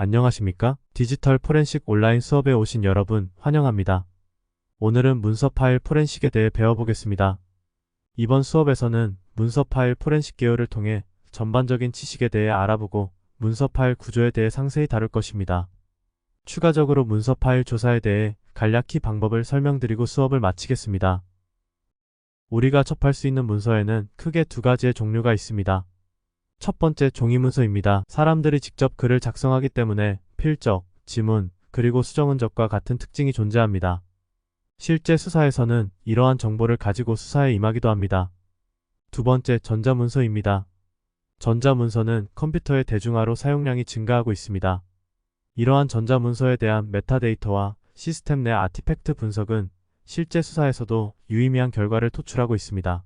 안녕하십니까? 디지털 포렌식 온라인 수업에 오신 여러분 환영합니다. 오늘은 문서 파일 포렌식에 대해 배워보겠습니다. 이번 수업에서는 문서 파일 포렌식 개요를 통해 전반적인 지식에 대해 알아보고 문서 파일 구조에 대해 상세히 다룰 것입니다. 추가적으로 문서 파일 조사에 대해 간략히 방법을 설명드리고 수업을 마치겠습니다. 우리가 접할 수 있는 문서에는 크게 두 가지의 종류가 있습니다. 첫 번째 종이문서입니다. 사람들이 직접 글을 작성하기 때문에 필적, 지문, 그리고 수정흔적과 같은 특징이 존재합니다. 실제 수사에서는 이러한 정보를 가지고 수사에 임하기도 합니다. 두 번째 전자문서입니다. 전자문서는 컴퓨터의 대중화로 사용량이 증가하고 있습니다. 이러한 전자문서에 대한 메타데이터와 시스템 내 아티팩트 분석은 실제 수사에서도 유의미한 결과를 도출하고 있습니다.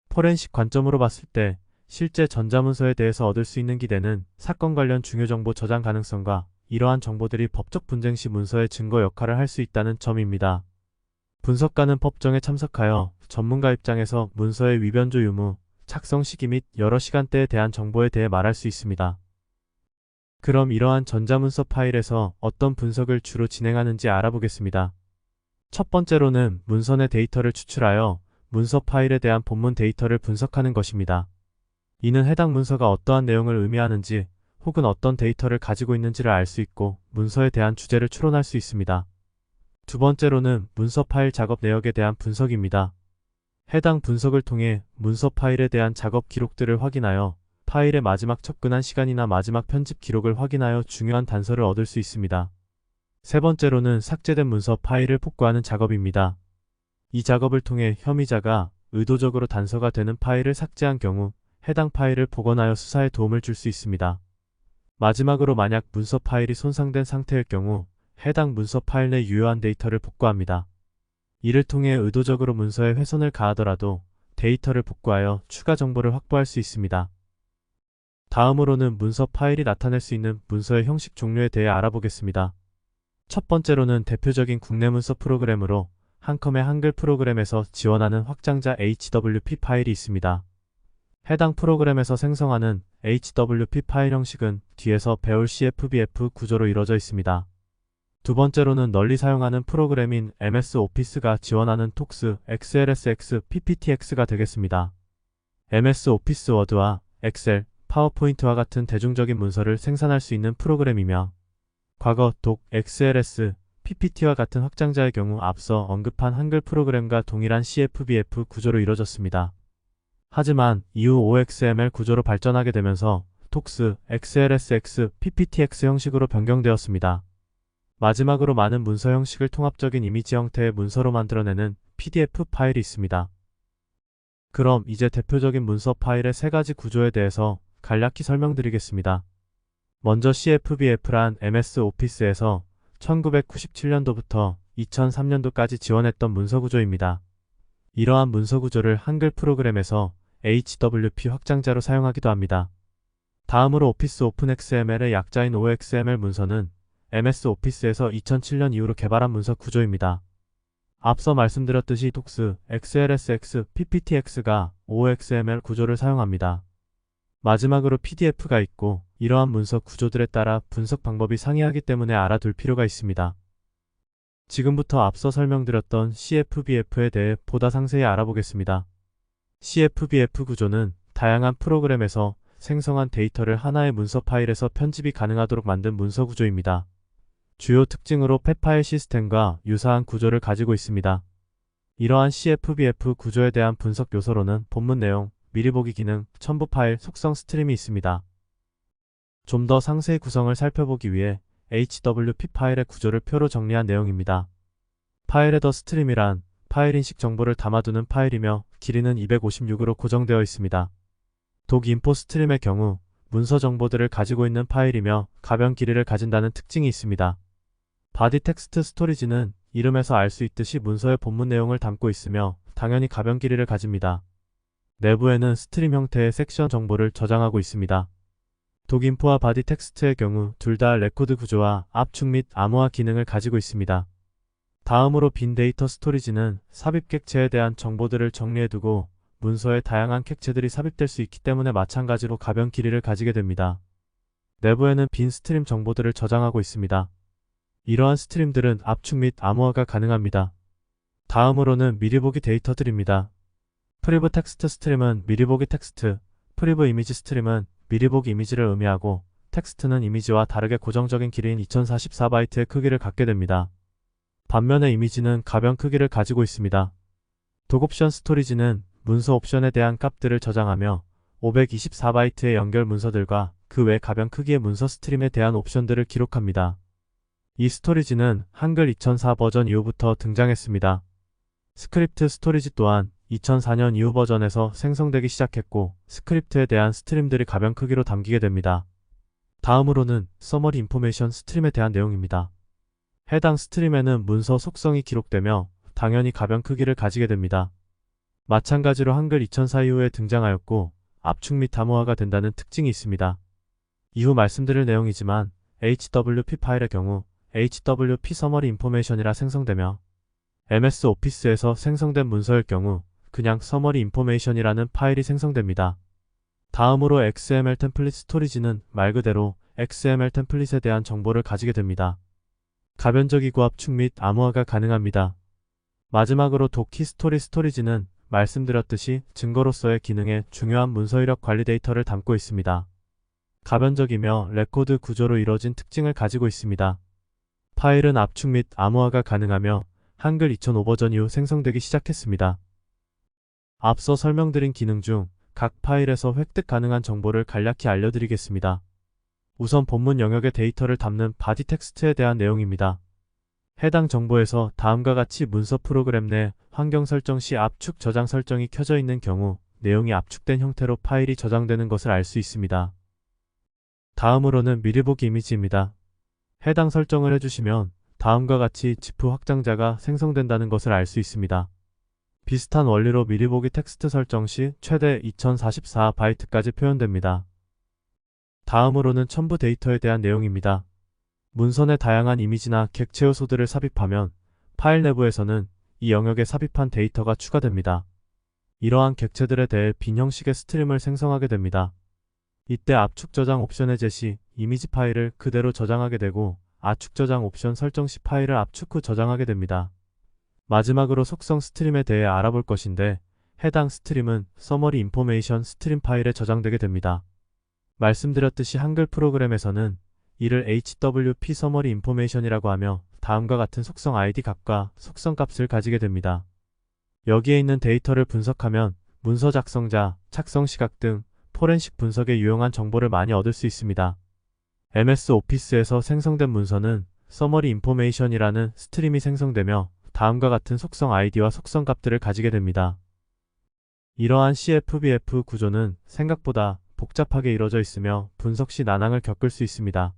포렌식 관점으로 봤을 때 실제 전자문서에 대해서 얻을 수 있는 기대는 사건 관련 중요 정보 저장 가능성과 이러한 정보들이 법적 분쟁 시 문서의 증거 역할을 할 수 있다는 점입니다. 분석가는 법정에 참석하여 전문가 입장에서 문서의 위변조 유무, 작성 시기 및 여러 시간대에 대한 정보에 대해 말할 수 있습니다. 그럼 이러한 전자문서 파일에서 어떤 분석을 주로 진행하는지 알아보겠습니다. 첫 번째로는 문서 내 데이터를 추출하여 문서 파일에 대한 본문 데이터를 분석하는 것입니다. 이는 해당 문서가 어떠한 내용을 의미하는지 혹은 어떤 데이터를 가지고 있는지를 알 수 있고 문서에 대한 주제를 추론할 수 있습니다. 두 번째로는 문서 파일 작업 내역에 대한 분석입니다. 해당 분석을 통해 문서 파일에 대한 작업 기록들을 확인하여 파일의 마지막 접근한 시간이나 마지막 편집 기록을 확인하여 중요한 단서를 얻을 수 있습니다. 세 번째로는 삭제된 문서 파일을 복구하는 작업입니다. 이 작업을 통해 혐의자가 의도적으로 단서가 되는 파일을 삭제한 경우 해당 파일을 복원하여 수사에 도움을 줄 수 있습니다. 마지막으로 만약 문서 파일이 손상된 상태일 경우 해당 문서 파일 내 유효한 데이터를 복구합니다. 이를 통해 의도적으로 문서에 훼손을 가하더라도 데이터를 복구하여 추가 정보를 확보할 수 있습니다. 다음으로는 문서 파일이 나타낼 수 있는 문서의 형식 종류에 대해 알아보겠습니다. 첫 번째로는 대표적인 국내 문서 프로그램으로 한컴의 한글 프로그램에서 지원하는 확장자 HWP 파일이 있습니다. 해당 프로그램에서 생성하는 HWP 파일 형식은 뒤에서 배울 CFBF 구조로 이루어져 있습니다. 두 번째로는 널리 사용하는 프로그램인 MS 오피스가 지원하는 톡스, XLSX, PPTX가 되겠습니다. MS 오피스 워드와 엑셀, 파워포인트와 같은 대중적인 문서를 생산할 수 있는 프로그램이며 과거 독, XLS, PPT와 같은 확장자의 경우 앞서 언급한 한글 프로그램과 동일한 CFBF 구조로 이루어졌습니다. 하지만 이후 OXML 구조로 발전하게 되면서 톡스, XLSX, PPTX 형식으로 변경되었습니다. 마지막으로 많은 문서 형식을 통합적인 이미지 형태의 문서로 만들어내는 PDF 파일이 있습니다. 그럼 이제 대표적인 문서 파일의 세 가지 구조에 대해서 간략히 설명드리겠습니다. 먼저 CFBF란 MS 오피스에서 1997년도부터 2003년도까지 지원했던 문서 구조입니다. 이러한 문서 구조를 한글 프로그램에서 HWP 확장자로 사용하기도 합니다. 다음으로 오피스 오픈 XML의 약자인 OXML 문서는 MS 오피스에서 2007년 이후로 개발한 문서 구조입니다. 앞서 말씀드렸듯이 톡스, XLSX, PPTX가 OXML 구조를 사용합니다. 마지막으로 PDF가 있고 이러한 문서 구조들에 따라 분석 방법이 상이하기 때문에 알아둘 필요가 있습니다. 지금부터 앞서 설명드렸던 CFBF에 대해 보다 상세히 알아보겠습니다. CFBF 구조는 다양한 프로그램에서 생성한 데이터를 하나의 문서 파일에서 편집이 가능하도록 만든 문서 구조입니다. 주요 특징으로 펫파일 시스템과 유사한 구조를 가지고 있습니다. 이러한 CFBF 구조에 대한 분석 요소로는 본문 내용, 미리 보기 기능, 첨부 파일, 속성 스트림이 있습니다. 좀 더 상세히 구성을 살펴보기 위해 HWP 파일의 구조를 표로 정리한 내용입니다. 파일 헤더 스트림이란 파일 인식 정보를 담아두는 파일이며 길이는 256으로 고정되어 있습니다. 독 인포 스트림의 경우 문서 정보들을 가지고 있는 파일이며 가변 길이를 가진다는 특징이 있습니다. 바디 텍스트 스토리지는 이름에서 알 수 있듯이 문서의 본문 내용을 담고 있으며 당연히 가변 길이를 가집니다. 내부에는 스트림 형태의 섹션 정보를 저장하고 있습니다. 독인포와 바디 텍스트의 경우 둘 다 레코드 구조와 압축 및 암호화 기능을 가지고 있습니다. 다음으로 빈 데이터 스토리지는 삽입 객체에 대한 정보들을 정리해두고 문서에 다양한 객체들이 삽입될 수 있기 때문에 마찬가지로 가변 길이를 가지게 됩니다. 내부에는 빈 스트림 정보들을 저장하고 있습니다. 이러한 스트림들은 압축 및 암호화가 가능합니다. 다음으로는 미리 보기 데이터들입니다. 프리브 텍스트 스트림은 미리 보기 텍스트, 프리브 이미지 스트림은 미리 보기 이미지를 의미하고 텍스트는 이미지와 다르게 고정적인 길이인 2044바이트의 크기를 갖게 됩니다. 반면에 이미지는 가변 크기를 가지고 있습니다. 독옵션 스토리지는 문서 옵션에 대한 값들을 저장하며 524바이트의 연결 문서들과 그 외 가변 크기의 문서 스트림에 대한 옵션들을 기록합니다. 이 스토리지는 한글 2004 버전 이후부터 등장했습니다. 스크립트 스토리지 또한 2004년 이후 버전에서 생성되기 시작했고 스크립트에 대한 스트림들이 가변 크기로 담기게 됩니다. 다음으로는 서머리 인포메이션 스트림에 대한 내용입니다. 해당 스트림에는 문서 속성이 기록되며 당연히 가변 크기를 가지게 됩니다. 마찬가지로 한글 2004 이후에 등장하였고 압축 및 암호화가 된다는 특징이 있습니다. 이후 말씀드릴 내용이지만 HWP 파일의 경우 HWP 서머리 인포메이션이라 생성되며 MS 오피스에서 생성된 문서일 경우 그냥 서머리 인포메이션이라는 파일이 생성됩니다. 다음으로 XML 템플릿 스토리지는 말 그대로 XML 템플릿에 대한 정보를 가지게 됩니다. 가변적이고 압축 및 암호화가 가능합니다. 마지막으로 도키 스토리 스토리지는 말씀드렸듯이 증거로서의 기능에 중요한 문서 이력 관리 데이터를 담고 있습니다. 가변적이며 레코드 구조로 이루어진 특징을 가지고 있습니다. 파일은 압축 및 암호화가 가능하며 한글 2005 버전 이후 생성되기 시작했습니다. 앞서 설명드린 기능 중 각 파일에서 획득 가능한 정보를 간략히 알려드리겠습니다. 우선 본문 영역의 데이터를 담는 바디 텍스트에 대한 내용입니다. 해당 정보에서 다음과 같이 문서 프로그램 내 환경 설정 시 압축 저장 설정이 켜져 있는 경우 내용이 압축된 형태로 파일이 저장되는 것을 알 수 있습니다. 다음으로는 미리 보기 이미지입니다. 해당 설정을 해주시면 다음과 같이 지프 확장자가 생성된다는 것을 알 수 있습니다. 비슷한 원리로 미리 보기 텍스트 설정 시 최대 2044바이트까지 표현됩니다. 다음으로는 첨부 데이터에 대한 내용입니다. 문선에 다양한 이미지나 객체 요소들을 삽입하면 파일 내부에서는 이 영역에 삽입한 데이터가 추가됩니다. 이러한 객체들에 대해 빈 형식의 스트림을 생성하게 됩니다. 이때 압축 저장 옵션의 제시, 이미지 파일을 그대로 저장하게 되고 압축 저장 옵션 설정 시 파일을 압축 후 저장하게 됩니다. 마지막으로 속성 스트림에 대해 알아볼 것인데 해당 스트림은 서머리 인포메이션 스트림 파일에 저장되게 됩니다. 말씀드렸듯이 한글 프로그램에서는 이를 HWP 서머리 인포메이션이라고 하며 다음과 같은 속성 ID 값과 속성 값을 가지게 됩니다. 여기에 있는 데이터를 분석하면 문서 작성자, 착성 시각 등 포렌식 분석에 유용한 정보를 많이 얻을 수 있습니다. MS 오피스에서 생성된 문서는 서머리 인포메이션이라는 스트림이 생성되며 다음과 같은 속성 ID와 속성 값들을 가지게 됩니다. 이러한 CFBF 구조는 생각보다 복잡하게 이루어져 있으며 분석 시 난항을 겪을 수 있습니다.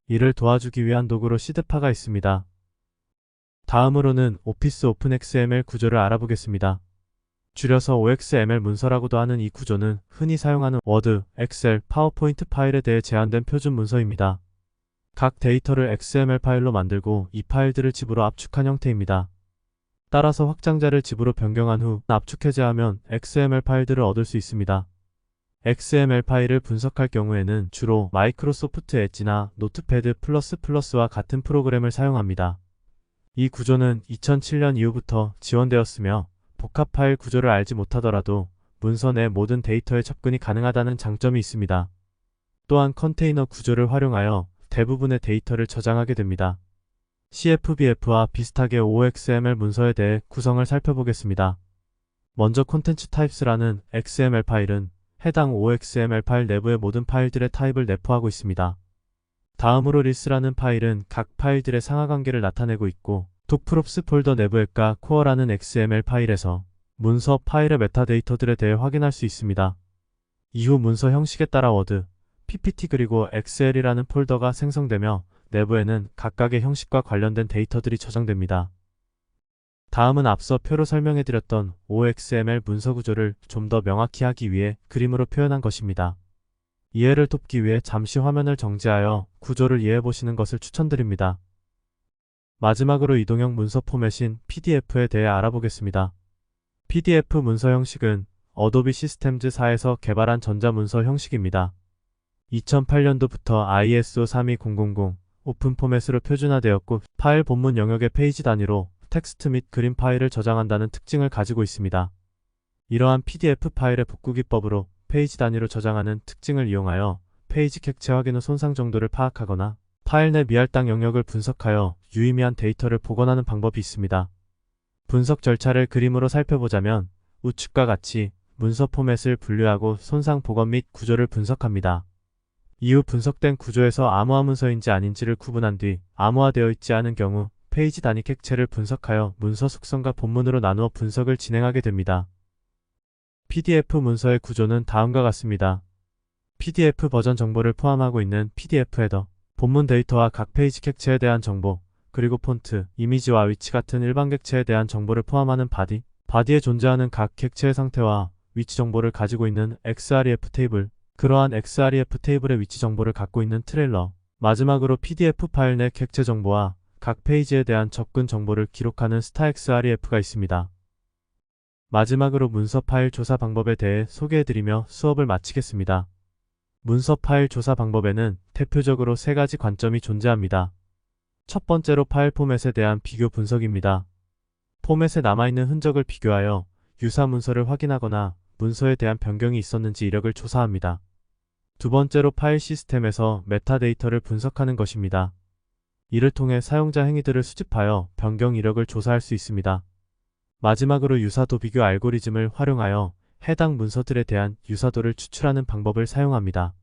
이를 도와주기 위한 도구로 시드파가 있습니다. 다음으로는 오피스 오픈XML 구조를 알아보겠습니다. 줄여서 OXML 문서라고도 하는 이 구조는 흔히 사용하는 워드, 엑셀, 파워포인트 파일에 대해 제한된 표준 문서입니다. 각 데이터를 XML 파일로 만들고 이 파일들을 집으로 압축한 형태입니다. 따라서 확장자를 집으로 변경한 후 압축 해제하면 XML 파일들을 얻을 수 있습니다. XML 파일을 분석할 경우에는 주로 마이크로소프트 엣지나 노트패드 플러스와 같은 프로그램을 사용합니다. 이 구조는 2007년 이후부터 지원되었으며 복합 파일 구조를 알지 못하더라도 문서 내 모든 데이터에 접근이 가능하다는 장점이 있습니다. 또한 컨테이너 구조를 활용하여 대부분의 데이터를 저장하게 됩니다. CFBF와 비슷하게 OXML 문서에 대해 구성을 살펴보겠습니다. 먼저 콘텐츠 타입스라는 XML 파일은 해당 OXML 파일 내부의 모든 파일들의 타입을 내포하고 있습니다. 다음으로 릴스라는 파일은 각 파일들의 상하관계를 나타내고 있고 독프롭스 폴더 내부액과 코어라는 XML 파일에서 문서 파일의 메타데이터들에 대해 확인할 수 있습니다. 이후 문서 형식에 따라 워드, PPT 그리고 엑셀이라는 폴더가 생성되며 내부에는 각각의 형식과 관련된 데이터들이 저장됩니다. 다음은 앞서 표로 설명해드렸던 OXML 문서 구조를 좀 더 명확히 하기 위해 그림으로 표현한 것입니다. 이해를 돕기 위해 잠시 화면을 정지하여 구조를 이해해보시는 것을 추천드립니다. 마지막으로 이동형 문서 포맷인 PDF에 대해 알아보겠습니다. PDF 문서 형식은 어도비 시스템즈 4에서 개발한 전자문서 형식입니다. 2008년도부터 ISO 32000 오픈 포맷으로 표준화되었고 파일 본문 영역의 페이지 단위로 텍스트 및 그림 파일을 저장한다는 특징을 가지고 있습니다. 이러한 PDF 파일의 복구 기법으로 페이지 단위로 저장하는 특징을 이용하여 페이지 객체 확인 후 손상 정도를 파악하거나 파일 내 미할당 영역을 분석하여 유의미한 데이터를 복원하는 방법이 있습니다. 분석 절차를 그림으로 살펴보자면 우측과 같이 문서 포맷을 분류하고 손상 복원 및 구조를 분석합니다. 이후 분석된 구조에서 암호화 문서인지 아닌지를 구분한 뒤 암호화되어 있지 않은 경우 페이지 단위 객체를 분석하여 문서 속성과 본문으로 나누어 분석을 진행하게 됩니다. PDF 문서의 구조는 다음과 같습니다. PDF 버전 정보를 포함하고 있는 PDF 헤더, 본문 데이터와 각 페이지 객체에 대한 정보, 그리고 폰트, 이미지와 위치 같은 일반 객체에 대한 정보를 포함하는 바디, 바디에 존재하는 각 객체의 상태와 위치 정보를 가지고 있는 XREF 테이블, 그러한 XREF 테이블의 위치 정보를 갖고 있는 트레일러, 마지막으로 PDF 파일 내 객체 정보와 각 페이지에 대한 접근 정보를 기록하는 StarXREF가 있습니다. 마지막으로 문서 파일 조사 방법에 대해 소개해드리며 수업을 마치겠습니다. 문서 파일 조사 방법에는 대표적으로 3가지 관점이 존재합니다. 첫 번째로 파일 포맷에 대한 비교 분석입니다. 포맷에 남아있는 흔적을 비교하여 유사 문서를 확인하거나 문서에 대한 변경이 있었는지 이력을 조사합니다. 두 번째로 파일 시스템에서 메타데이터를 분석하는 것입니다. 이를 통해 사용자 행위들을 수집하여 변경 이력을 조사할 수 있습니다. 마지막으로 유사도 비교 알고리즘을 활용하여 해당 문서들에 대한 유사도를 추출하는 방법을 사용합니다.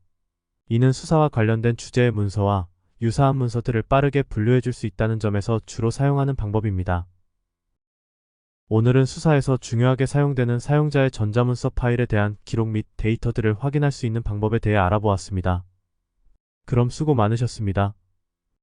이는 수사와 관련된 주제의 문서와 유사한 문서들을 빠르게 분류해 줄 수 있다는 점에서 주로 사용하는 방법입니다. 오늘은 수사에서 중요하게 사용되는 사용자의 전자문서 파일에 대한 기록 및 데이터들을 확인할 수 있는 방법에 대해 알아보았습니다. 그럼 수고 많으셨습니다.